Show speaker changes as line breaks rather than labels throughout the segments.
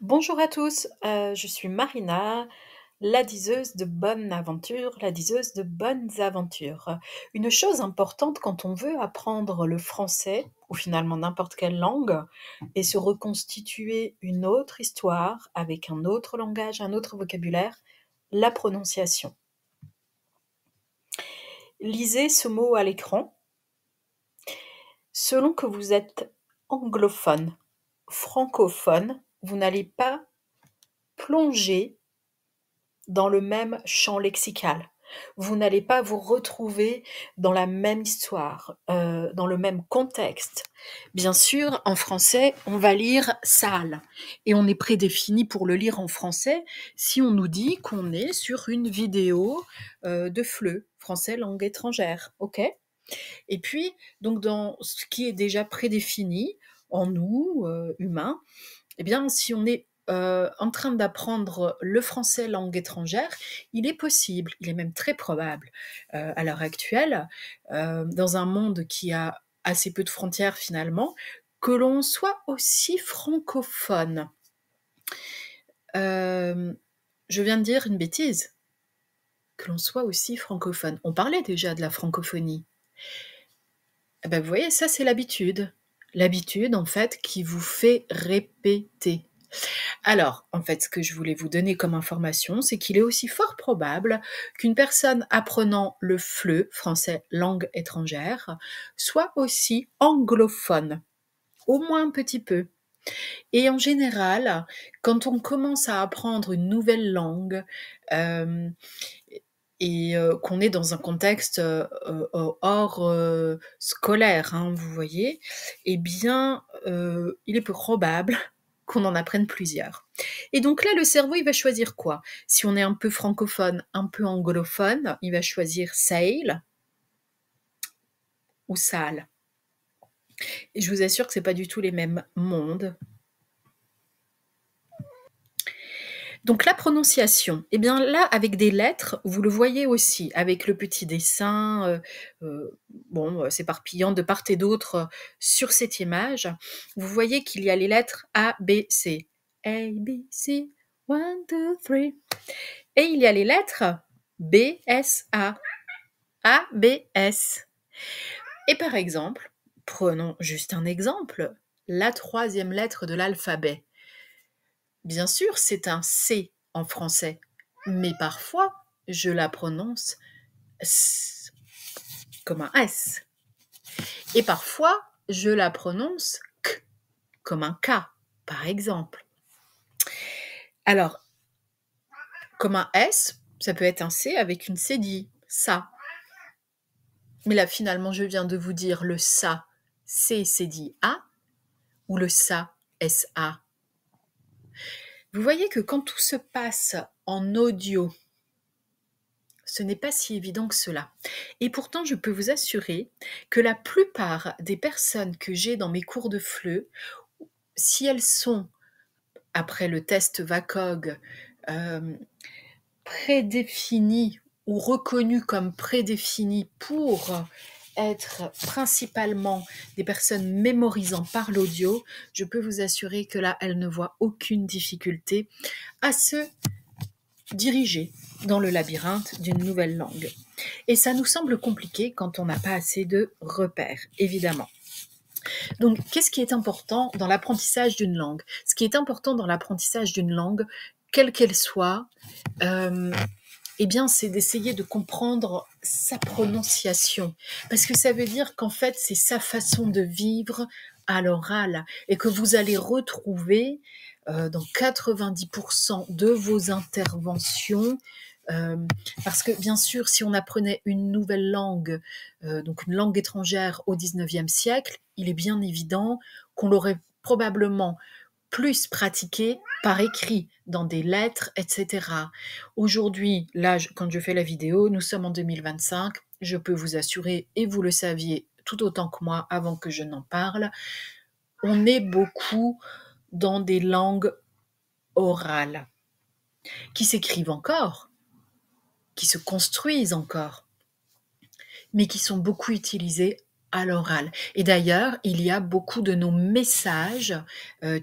Bonjour à tous, je suis Marina, la diseuse de bonne aventure, la diseuse de bonnes aventures. Une chose importante quand on veut apprendre le français, ou finalement n'importe quelle langue, et se reconstituer une autre histoire avec un autre langage, un autre vocabulaire, la prononciation. Lisez ce mot à l'écran. Selon que vous êtes anglophone, francophone, vous n'allez pas plonger dans le même champ lexical. Vous n'allez pas vous retrouver dans la même histoire, dans le même contexte. Bien sûr, en français, on va lire sale et on est prédéfini pour le lire en français si on nous dit qu'on est sur une vidéo de FLE, français langue étrangère, ok? Et puis, donc dans ce qui est déjà prédéfini en nous, humains, eh bien, si on est en train d'apprendre le français langue étrangère, il est possible, il est même très probable à l'heure actuelle, dans un monde qui a assez peu de frontières finalement, que l'on soit aussi francophone. Je viens de dire une bêtise, que l'on soit aussi francophone. On parlait déjà de la francophonie. Eh ben, vous voyez, ça c'est l'habitude. L'habitude, en fait, qui vous fait répéter. Alors, en fait, ce que je voulais vous donner comme information, c'est qu'il est aussi fort probable qu'une personne apprenant le FLE, français langue étrangère, soit aussi anglophone, au moins un petit peu. Et en général, quand on commence à apprendre une nouvelle langue, euh, et qu'on est dans un contexte hors scolaire, hein, vous voyez, eh bien, il est peu probable qu'on en apprenne plusieurs. Et donc là, le cerveau, il va choisir quoi? Si on est un peu francophone, un peu anglophone, il va choisir sail ou sale. Et je vous assure que c'est pas du tout les mêmes mondes. Donc la prononciation, eh bien là, avec des lettres, vous le voyez aussi, avec le petit dessin, s'éparpillant de part et d'autre sur cette image, vous voyez qu'il y a les lettres A, B, C. A, B, C, 1, 2, 3. Et il y a les lettres B, S, A. A, B, S. Et par exemple, prenons juste un exemple, la troisième lettre de l'alphabet. Bien sûr, c'est un C en français, mais parfois, je la prononce S, comme un S. Et parfois, je la prononce K, comme un K, par exemple. Alors, comme un S, ça peut être un C avec une cédille, ça. Mais là, finalement, je viens de vous dire le ça, C cédille A, ou le ça, SA. Vous voyez que quand tout se passe en audio, ce n'est pas si évident que cela. Et pourtant, je peux vous assurer que la plupart des personnes que j'ai dans mes cours de FLE, si elles sont, après le test VACOG, prédéfinies ou reconnues comme prédéfinies pour être principalement des personnes mémorisant par l'audio, je peux vous assurer que là, elles ne voient aucune difficulté à se diriger dans le labyrinthe d'une nouvelle langue. Et ça nous semble compliqué quand on n'a pas assez de repères, évidemment. Donc, qu'est-ce qui est important dans l'apprentissage d'une langue? Ce qui est important dans l'apprentissage d'une langue, quelle qu'elle soit, eh bien, c'est d'essayer de comprendre sa prononciation. Parce que ça veut dire qu'en fait, c'est sa façon de vivre à l'oral et que vous allez retrouver dans 90% de vos interventions. Parce que bien sûr, si on apprenait une nouvelle langue, donc une langue étrangère au 19e siècle, il est bien évident qu'on l'aurait probablement plus pratiqué par écrit, dans des lettres, etc. Aujourd'hui, là, quand je fais la vidéo, nous sommes en 2025, je peux vous assurer, et vous le saviez tout autant que moi avant que je n'en parle, on est beaucoup dans des langues orales, qui s'écrivent encore, qui se construisent encore, mais qui sont beaucoup utilisées à l'oral. Et d'ailleurs, il y a beaucoup de nos messages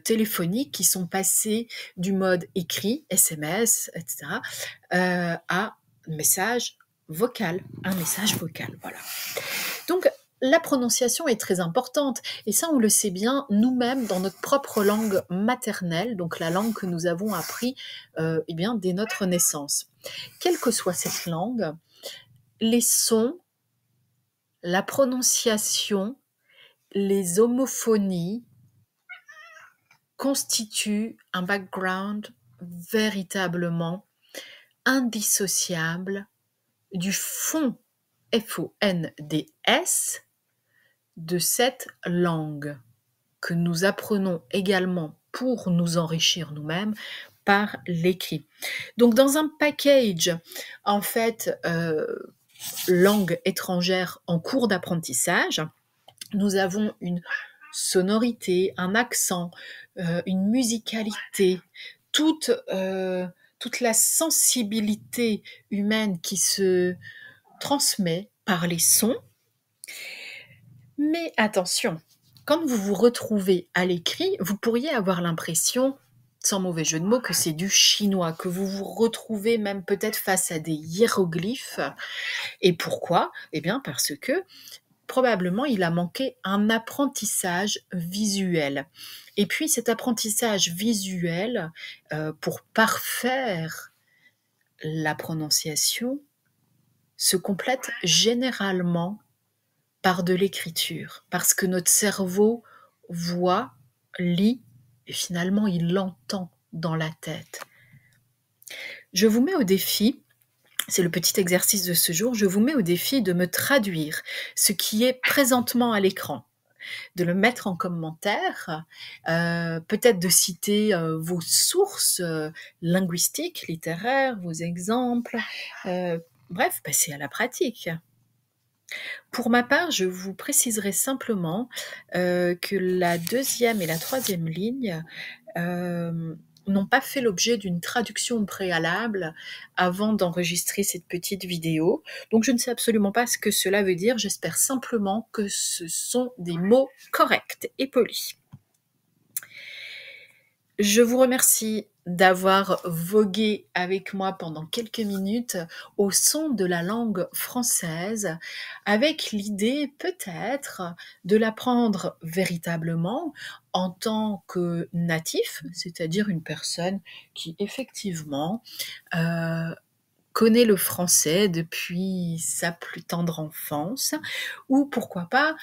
téléphoniques qui sont passés du mode écrit, SMS, etc., à message vocal, un message vocal, voilà. Donc, la prononciation est très importante, et ça, on le sait bien nous-mêmes dans notre propre langue maternelle, donc la langue que nous avons appris eh bien, dès notre naissance. Quelle que soit cette langue, les sons, la prononciation, les homophonies constituent un background véritablement indissociable du fond, F-O-N-D-S, de cette langue que nous apprenons également pour nous enrichir nous-mêmes par l'écrit. Donc dans un package, en fait, langue étrangère en cours d'apprentissage, nous avons une sonorité, un accent, une musicalité, toute la sensibilité humaine qui se transmet par les sons. Mais attention, quand vous vous retrouvez à l'écrit, vous pourriez avoir l'impression, sans mauvais jeu de mots, que c'est du chinois, que vous vous retrouvez même peut-être face à des hiéroglyphes. Et pourquoi? Eh bien parce que probablement il a manqué un apprentissage visuel. Et puis cet apprentissage visuel, pour parfaire la prononciation, se complète généralement par de l'écriture, parce que notre cerveau voit, lit, et finalement il l'entend dans la tête. Je vous mets au défi, c'est le petit exercice de ce jour, je vous mets au défi de me traduire ce qui est présentement à l'écran, de le mettre en commentaire, peut-être de citer vos sources linguistiques, littéraires, vos exemples, bref, passer à la pratique. Pour ma part, je vous préciserai simplement que la deuxième et la troisième ligne n'ont pas fait l'objet d'une traduction préalable avant d'enregistrer cette petite vidéo. Donc je ne sais absolument pas ce que cela veut dire, j'espère simplement que ce sont des mots corrects et polis. Je vous remercie d'avoir vogué avec moi pendant quelques minutes au son de la langue française, avec l'idée peut-être de l'apprendre véritablement en tant que natif, c'est-à-dire une personne qui effectivement connaît le français depuis sa plus tendre enfance, ou pourquoi pas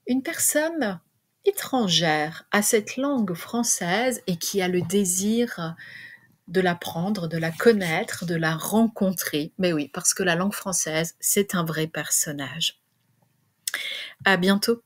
une personne étrangère à cette langue française et qui a le désir de l'apprendre, de la connaître, de la rencontrer. Mais oui, parce que la langue française, c'est un vrai personnage. À bientôt.